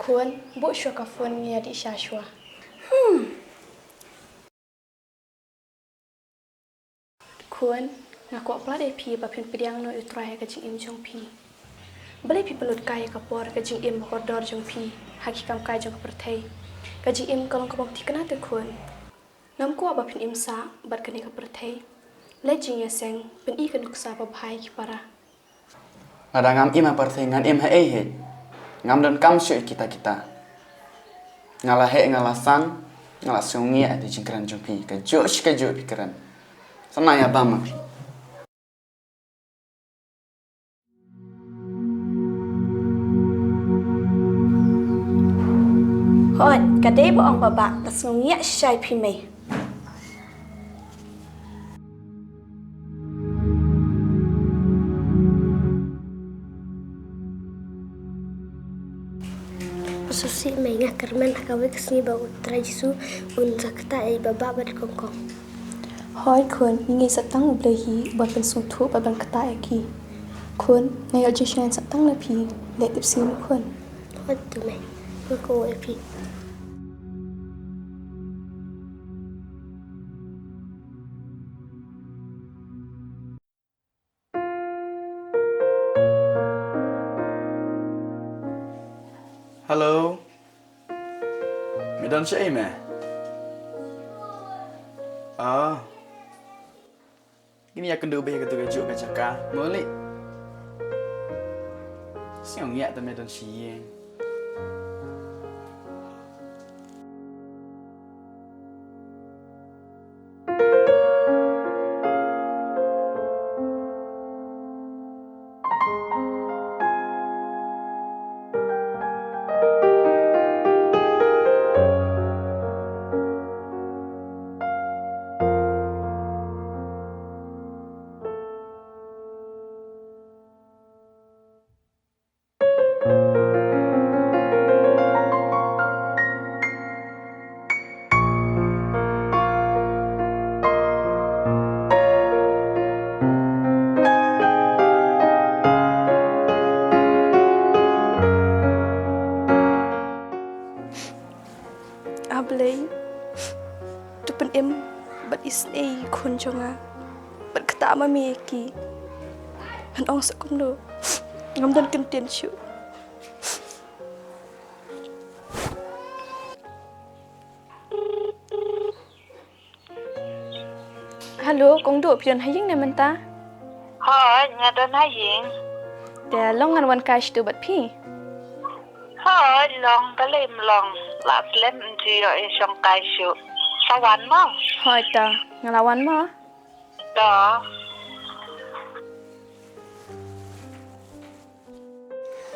ควรบุชัวกับฝนเงียดิชาชัวควรngaku plat epi bapin pediang no utrai ka jing im jong pi beli pi pelut kai ka por ka jing im kodor jong pi hakikam kai jong perthei ka jing im kalong ka bom tikna te kun nam ko bapin im sa bat ka ni ka perthei le jing ya seng pen I ka nuksa ba bhai ki para ada ngam im perthei ngan im he he ngam don kam syu kita ngalah he ngalasan ngalas sungi di jingkran jong pi ka jo pikiran sana ya bama pi hoi ka de bo ong baba ta sungi ya shai pi me Susi menga kerman kawe kesini bawa tradisi unzakta ai baba ber kongkong. hoi kun ngi satang ublehi bapin suthu baban kata eki kun ngayo jishan satang na pi le tipsi kun Hot tu me, ko epi. halo midon shay me gini ya kendu be ka tu ju ka chaka moli siang ya ta midon shi ablei tu pen em bat isnei kun jonga bat kata ma mi ki han ong sakum do ngam dan kenten shu halo kong do pian haying na man ta Hoi, ngadon haying.แต่ลองงานวันกายสตูบัดพี่ Hoi, long kalim long. Lap lem jiyo e song kai shu. Sawan mo. หอยตางานละวันมา Do.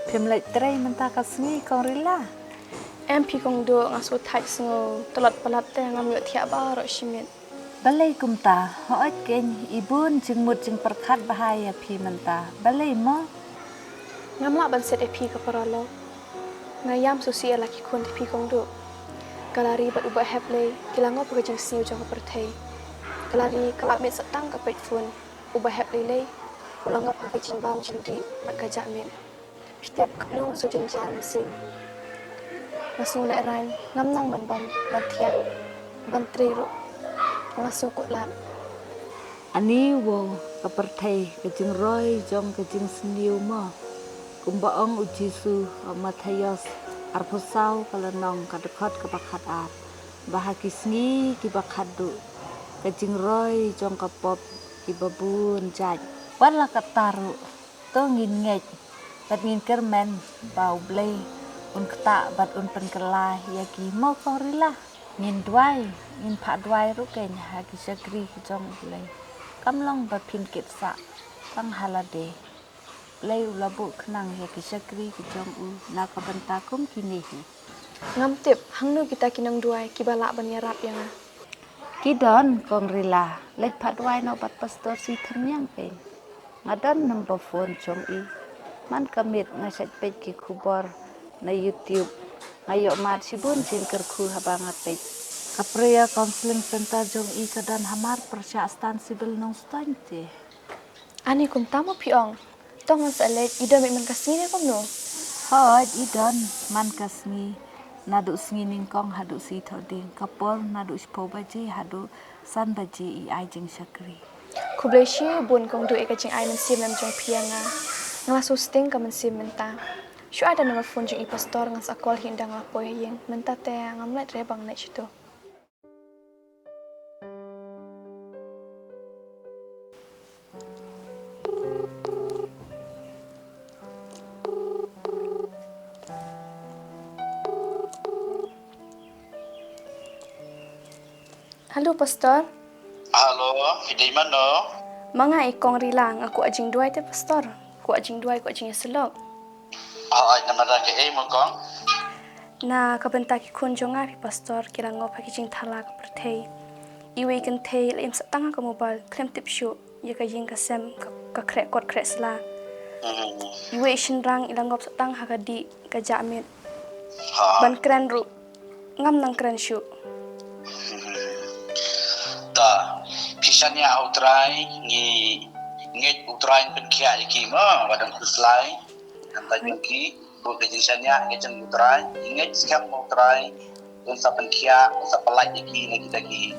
Phim lệch tray mình ta có suy con rì la. แอมพี่กงดูงาสุดท้ายสงตลอดปลัดแต่งามเยอะเทียบ้ารอชิเมน Balay kum ta, ho'ot keny ibun jing mut jing perkat bahaya phi mình ta. Balay mo. งามละบันเสร็จไอพี่กับปรโลงายามสุเสียลักคนที่พี่กงดูกาลารีบัดอุบะแฮบเลยกิลังก็ปกจิงซิวจังกับประเทศกาลารีกับเม็ดสตั้งกับเป็ดฟุนอุบะแฮบเลยลังก็ปกจิงบางจิงดีบัดกระจาเม็ดพิเศษขนมสุจินจานสิมาสูและไรงามนั่งบันบอมบันเทียบันตรีรุมาสูกุลา Ani wo ka perthai ka jing roi jong ka jing sniu mo. Kumba ong ujisu Matthias arphosau kalanong ka dekot ka bakhat at. Bahaki sngi ki bakhat du. Ka jing roi jong ka pop ki babun jaj. Wala ka taru to ngin ngej. Bat ngin kermen bau blay. Un kta bat un pen kelai ya ki mo ko rila. Ngin dwai ngin pha dwai ru ken ha ki sakri ki jong blay. Kamlong bat pin kit sa tang halade. Lay ulabu kenang ya ki sakri ki jong u na ka banta kum kini hi. งามเต็บหังนูกิตากินังด้วยกิบาละบัญญารับยังไง Kidon kong rila let pha dwai no bat pastor si thanyang pen. Ngadon number phone jong i. Man kamit nga set page ki khubor na YouTube. Ngayo mat sibun sin kerku habangat page. Kapriya counseling center jong i kadan hamar persya stan sibil nong stante. Ani kum tamu piong tong an sa let ida me man kasini kom no Hoi idon man kasngi nadu sngi ningkong hadu si thoding kapol nadu spo baji hadu san baji I ai jing sakri. Kubleshi bun kong du eka jing ai men sim nam jong pianga. Ngala susting ka men sim menta. Shu ada nomor phone jing I pastor ngas akol hindang lapoy yeng menta te ngamlet rebang na chito. Halo pastor. Halo, di mana? Manga ikong rilang aku ajing duai te pastor. Ku ajing duai ku ajing selok. Nama dah ke mo kong? Na kabenta ki kun jonga pi pastor kira ngop ki jing thala ka perthei. Iwe kan thei lem satanga ka mobile klem tip shu ye ka jing ka sem ka krek kot krek sla. Iwe shin rang ilang ngop satang ha ka di ka jamit. Ban kren ru ngam nang kren shu. Ta, kisahnya utrai nget utrai penkia iki ma wadang kuslai nanti ki bu kisahnya ngecen utrai nget skam utrai dan sa penkia sa pelai iki lagi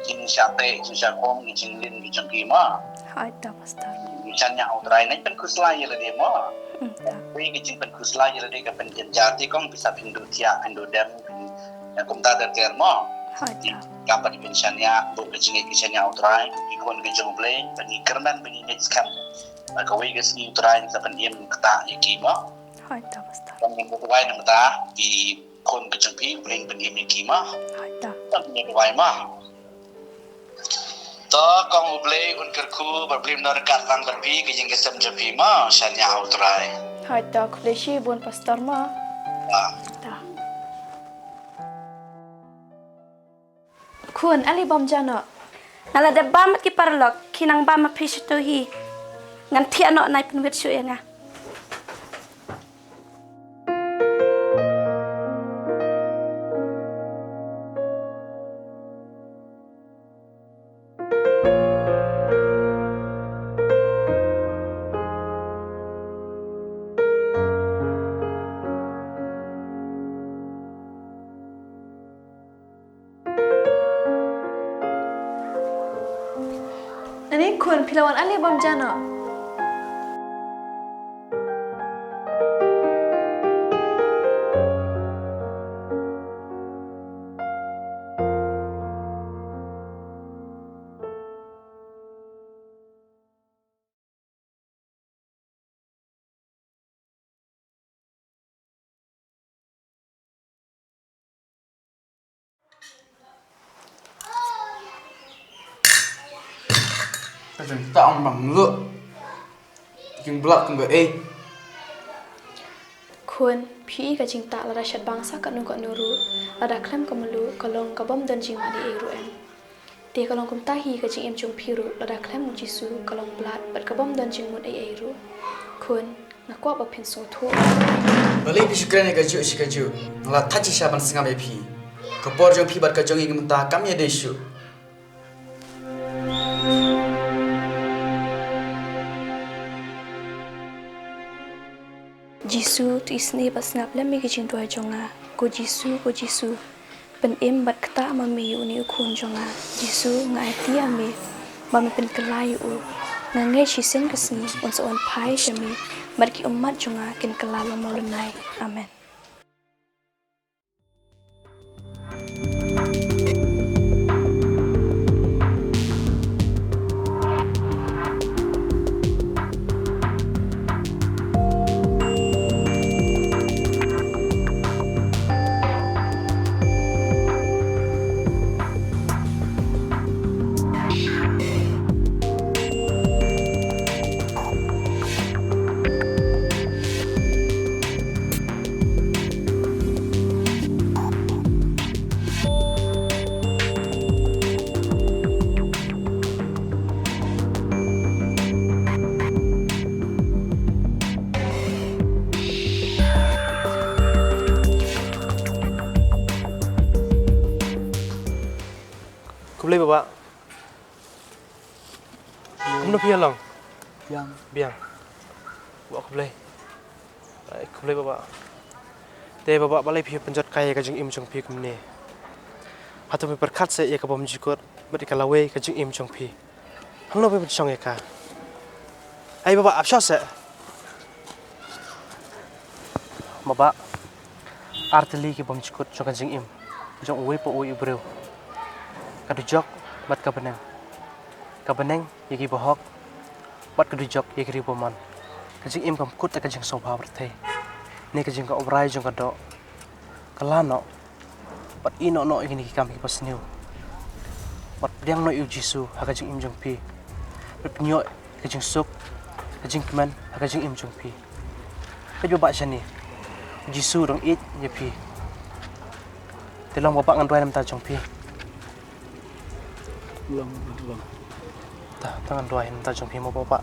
jing syate jing syakom jing lin jing ki ma Hai ta pastor. kisahnya utrai nek pen kuslai le de ma wi jing pen kuslai le de ka pen jati kong bisa pindu tia pindu dem kum ta der ter ma Hai ta. Kapan dimensinya bu kecingnya kisahnya utrai ikon kejung play bagi kerman bagi ngecam kawai kesini utrai saban dia kata yakima Hai ta pastor. kami bukai nama ta di kon kejung pi bring bagi yakima Hai ta. kami bukai mah to kong play unkerku berblim nar katlang berpi kejing kesem jepi mah sanya utrai Hai ta kubleshi bun pastor ma. Ta. Kun ali bom jano. Nala de bam ki parlok kinang bam pisu tu hi. Ngan tiano nai penwit su ya nga. Nani kun pilawan ali bom jano. Kadang tak bằng lựa nhưng blok kan be Kun pi ka jing ta la shat bangsa ka nu nuru la klem ka melu kalong ka bom dan jing ma di eru em. Te kalong kum tahi ka jing em jong piru la klem mu jisu kalong blat bat ka bom dan jing mut ai eru. Kun na kwa ba pin so tho. beli pi syukran ka ju shi ka ju ngala thachi sha ban singa be pi ka por jong pi bat ka jong ing ta kam ye de shu Jisu tu isni ba snap lem mi ka jing tuai jonga. Ko jisu pen em bat kata ma me yu ni kun jonga. Jisu ngai tia me ba me pen kelai u. Na ngai shi sen kesni on so on pai shami bat ki umat jonga kin kelalo molunai. Amen. Kublai bapak. Kamu nak pian long? yang Biang. Buat kublai. Kulai baba. Te baba balai pi penjat kaya ka jing im jong pi kumne. Hatu mi berkat se ya ka bom jikot beri ka lawe ka jing im jong pi. Hang no be chong ya ka. Ai baba ap shot se. Baba arteli ki bom jikot jong ka jing im. Jong uwe po uwe ubreu. Ka du jok bat ka beneng. Ka beneng yagi bohok. Bat ka du jok yagi riboman. Ka jing im kam kut ka jing sobha berthe. Ni ka jing ka obrai jong ka do. Kalano pat ino no igini ki kami pas new. Pat diang no yu jisu ha ka jing im jong pi. Pat nyo ka jing suk ka jing kman ha ka jing im jong pi. Ka jo ba shani. Jisu dong it ye pi. Telong bapak ngan dua nam ta jong pi. Long. Ta tangan dua nam ta jong pi mo bapak.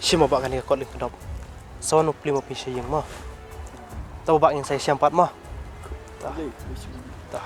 Si mo ba kani ka koling kedop. So no pli mo pi siya yung mo. Tahu bak yang saya siampat mo. Tah. Tah.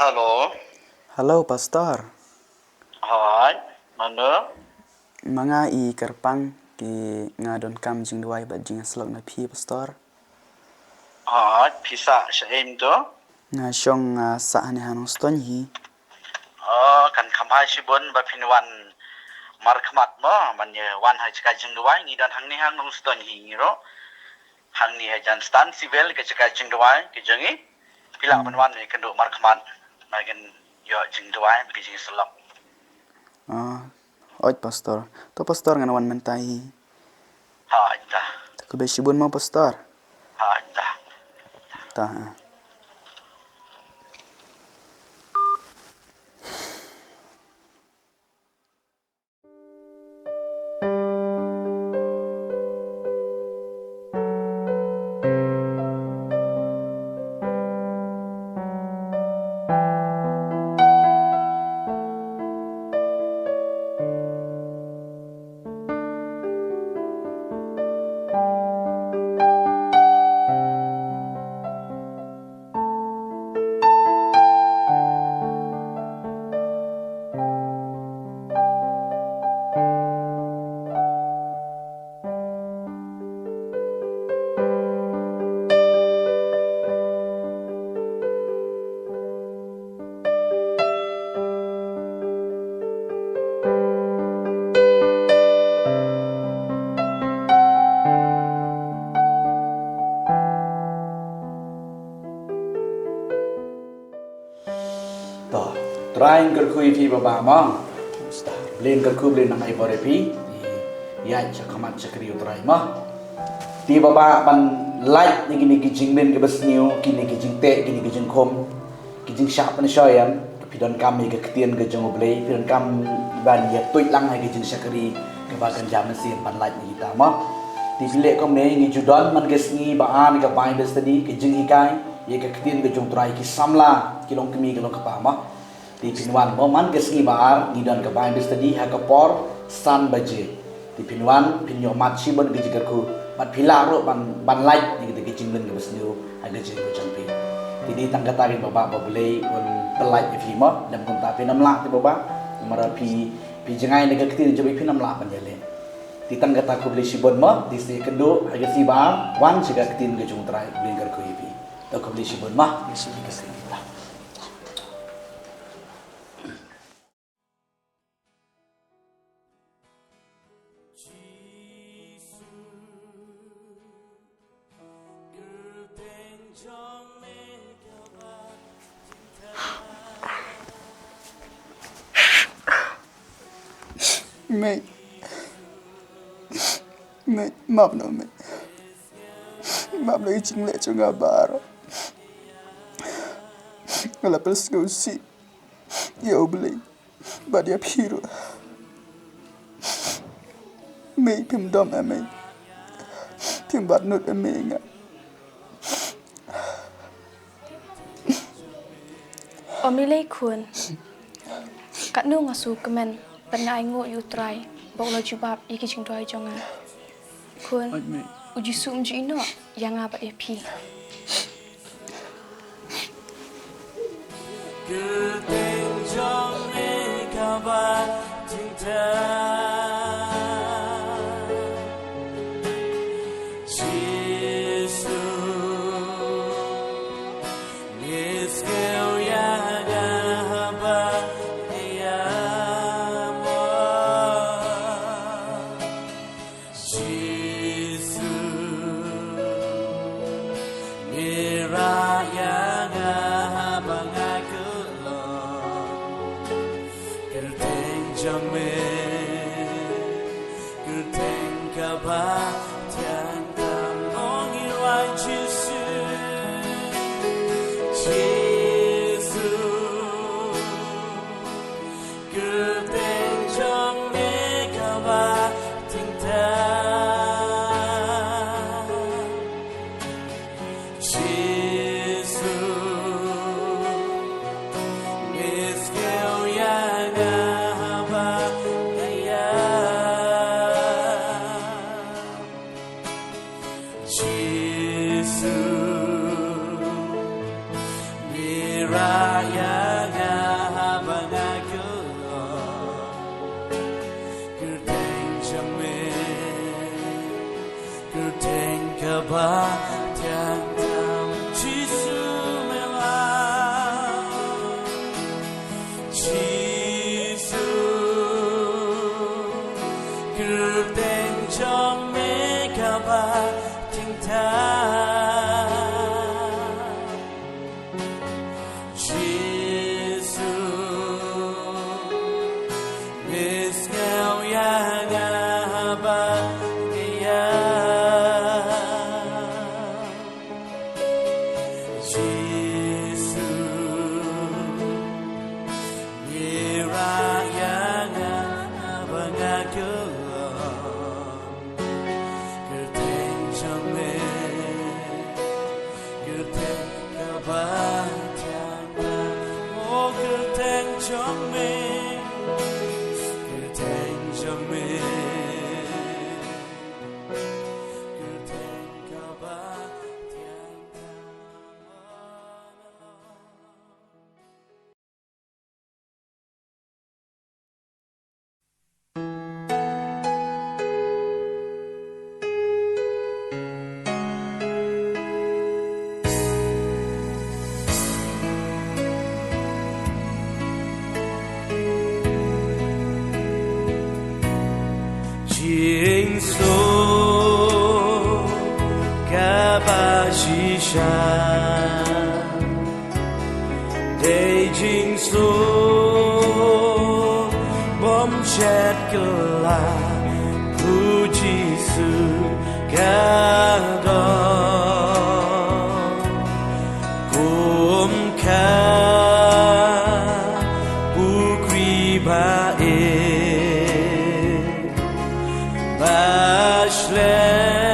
Halo. Halo pastor. Hai, mana? Manga I kerpang ki ngadon kam jing duai ba jing slok na pi pastor. Hai, pisa syaim tu. Nga syong sa ane hanong ston hi. Kan kampai sibun ba pinwan markmat mo man ye wan ha chika jing duai ngi dan hang ni hang nong ston hi ngiro. Hang ni ha jan stan sivel ke chika jing duai ke jangi. Pila manwan ni kendo markmat. Magen yo jing duai ke jing slok. Oj pastor. To pastor ngan wan mentai. Hai dah. Ku be sibun mo pastor. Hai dah. Ta. Trying kerkui pi baba mong. Blin kerku blin nang ai bore pi. Ya chakamat chakri utrai ma. Ti baba ban light ni gini kijing blin ke besniu kini kijing te kini kijing kom. Kijing sharp ni shoyan. Pi don kami ke ketien ke jong oblei pi don kam ban ya tuit lang hai kijing chakri ke bagan jam mesin ban light ni kita ma. Di pilih kau ni judan man gesni baan ke bain bestadi ke jeng hikai ye ke ketin ke jong trai ki samla kilong kemi kilong kapama di pinwan mo man gesni baar ni dan ke bain bestadi ha ke por san baje di pinwan pinyo mat sibon ke jigar ku mat pilaro ban light ni ke jinglen ke besniu ha ke jeng ko champi di tangga tarin baba boleh un pelai fi mo dan kun ta pinam la ti baba mara pi jengai ni ke ketin jobi pinam la pan yale di tangga tak boleh sibon mah di se kendo harga si bar wan juga ketin ke jung trai blingar ko ibi tak boleh sibon mah di sini ke sini lah Mày mập nó mập lagi chính lệ cho ngà bà rồi ngà plus go si yo beli bà dia piro mày phim đom em mày phim bát nút em mày ngà Omilei kun kat nu ngasu kemen pernah ingo yu try bawa jubab iki jing doi jonga kun uji sum ji ino yang apa epi Bashlet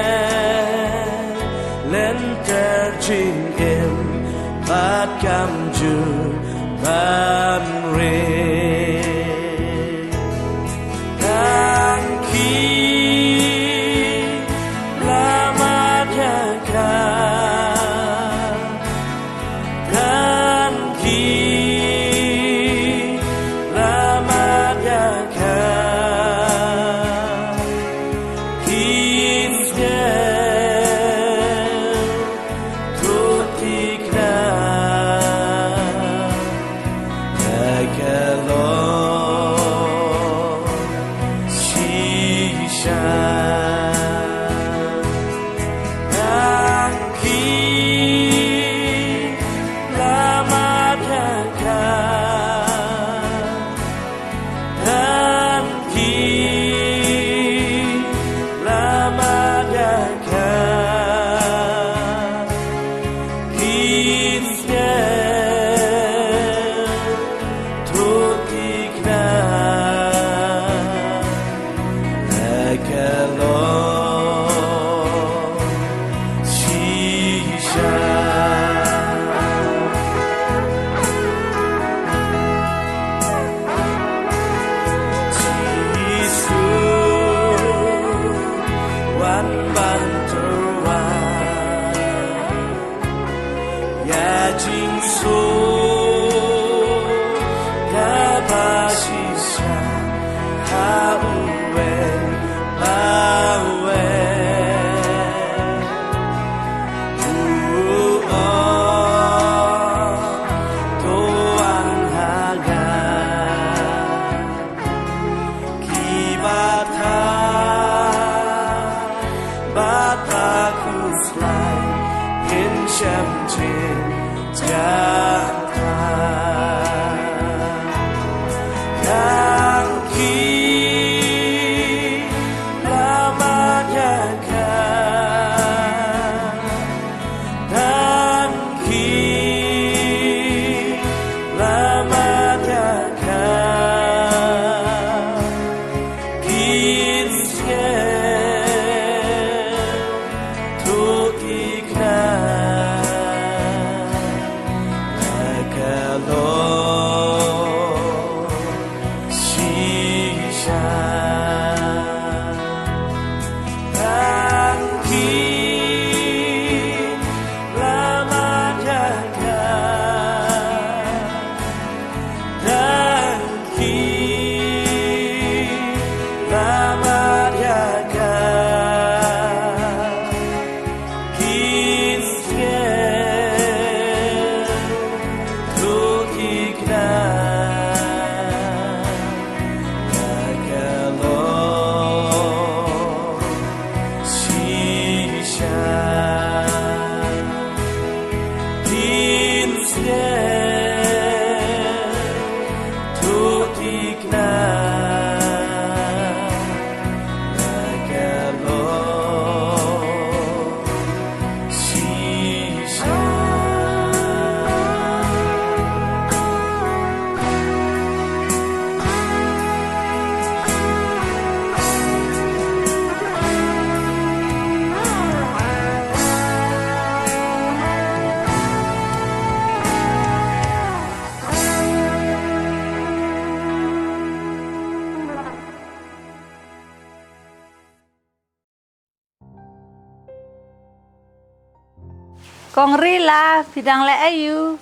Kong Rila, bidang le ayu.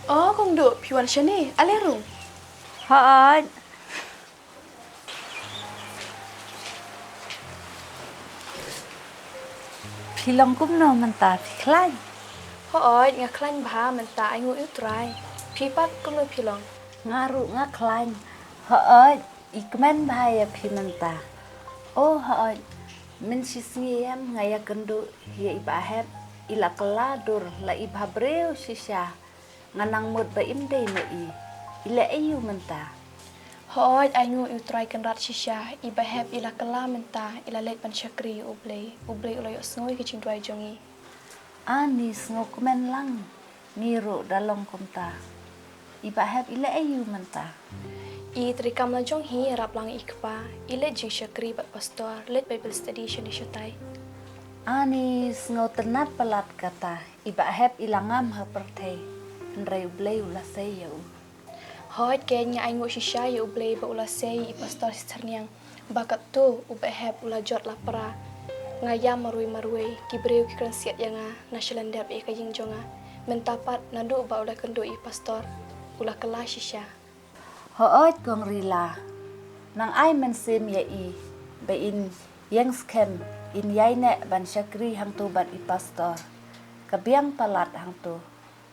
Oh, kong do piwan siya ni. Alerong. Hoot. Pilong kum no manta piklay. Hoy, nga klan baha menta ay ngu utray. Pipat kong do pilong. Ngaru nga klany. Hoot, ikmen bahaya pimenta. Oh hoot, min sisngiyam ngaya kendo hiya ibahep. Ila keladur la ibha breu sisya nganang mut ba imday na ila ayu menta. Hoy, ay ngu utray kan rat sisya. Iba hep ila kala menta. Ila leit pan syakri ublay. Ublay ulay osngoy kicing duay jongi. Anis ngokumen lang ngiro dalong kumta. Iba hep ila ayu menta. I trikam la jong hi rap lang ikpa. Ila jing syakri bat pastor. Leit Bible study siya ni syatay. Anis ngotenat pelat kata. Iba hep ilangam hapertay. Nray ublay ulasay yau. Hoy, kayaknya ay ngu sisya ya ublay ba ulasay i pastor si sarniang. Bakat tu uba hep ula jot lapara. Ngaya marui kibreu ki kransiat yang nasyalendap e kaying jonga. Mentapat nadu ba ula kendo i pastor. Ula kela sisya. Hoot kong Rila. Nang ay mensim ya ba in yang skem in yayne ban syakri hang tu ban i pastor. Kabiang palat hang tu.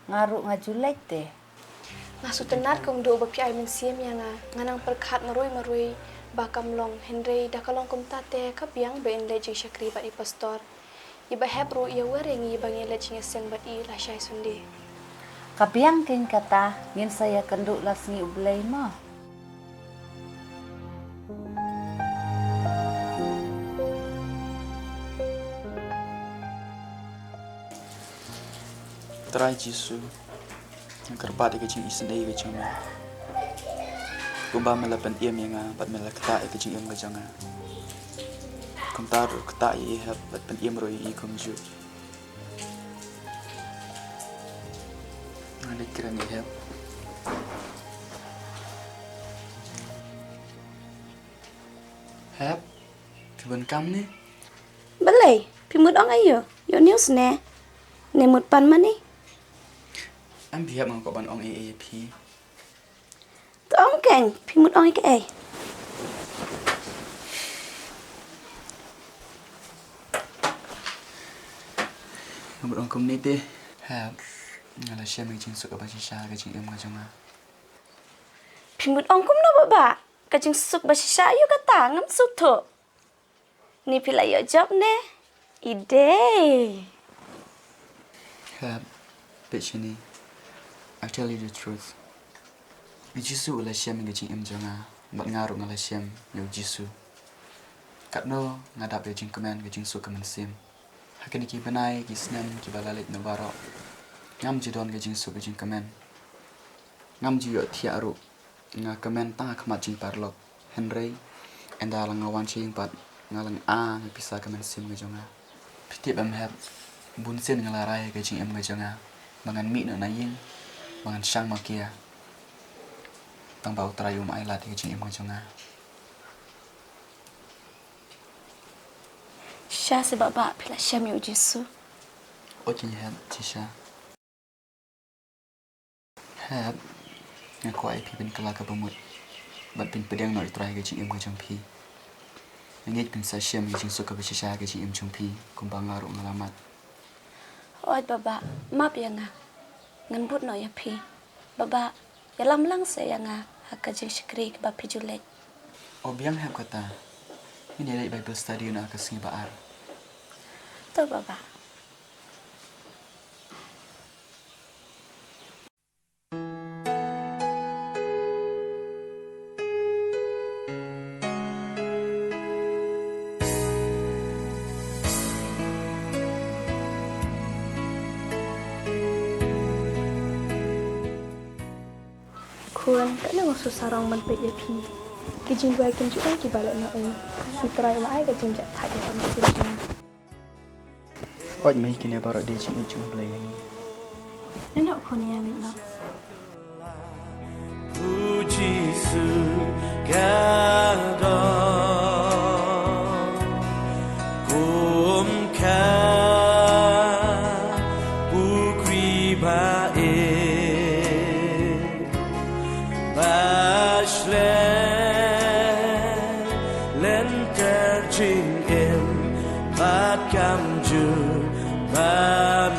Ngaru ngajulek te. Ngasu tenat kong do bapi ay mensim yang nganang perkat marui bakam long Henry dakalong kumtate kabiang ba in lejing syakri bat i pastor. Iba hebru ia warengi bang lejing seng bat i lasyai sundi. Kabiang kin kata ngin saya kenduk lasngi ublay mo. Try Jisu. Ang karpat ikajing isnay ikajing me. Kumba malapan iyam yang pat malakta ikajing iyam kajang. Kumtar kta ihap pat pan iyam roy ikumju. Nalikiran ihap. Hap, kebun kam ni. Pimut ong ayo. Yo news ne. Nemut pan mani. Em hiệp mà có bạn ông AAP. Tu ong keng. Pimut ong ke ai. Một ông công nít đi. Hẹp. Là xem mình chính sự ở bà chị xa cái chị em nga trong nga. Pimut ong kum no baba. Kajing suk basisa yo kata ngam suk tho. Ni pila yo job ne. Ide. Hẹp. Bitch ini. I tell you the truth. Cái Giêsu là xem mình cái chị em cho nga. Bạn nga rồi nga là xem nhiều Giêsu. Cắt nó nga đạp về chính comment cái chính số comment xem. Hakin ki benai ki snam ki balalit no baro. Ngam ji don cái chính số cái chính comment. Ngam ji yo thiaru. Nga comment ta khamat jing parlok. Henry enda lang awan ching pat nga lang a nga pisa comment xem cái jonga. Piti bam hab bun sen nga larai cái chính em cái jonga. Bangan mi no na yin. Bangan sang makia. Tang bau trayum ai la cái chính em cái jonga. Sha sebab ba pila syam yo Jesu. Oke hab Tisha. Hab nga ko ai pi ben kala ka bamut. Bat pin pedang no try cái chính em cái trong pi. Ngay pin sa syam cái chính số ka Tisha cái chính em trong pi kumbang ngaru ngalamat. Oi baba, map ya nga. Ngan but no ya pi. Baba, ya lam lang se ya nga hakajing shikri ba pi julek. Obiang hab kata. Ini dari Bible study na kasing baar. Tu baba. Kuan tak nak ngasuh sarang man pe ya pi. Kijing dua kin juga ki balak na oi. Sutrai wa ai ka jing jat thak ya ma. Oj mai kini baru dia cik ujung play ni. Nenak pun ya mi nak. Puji segala kumkan bukri baik bashlen lenter jing em pat kam ju ban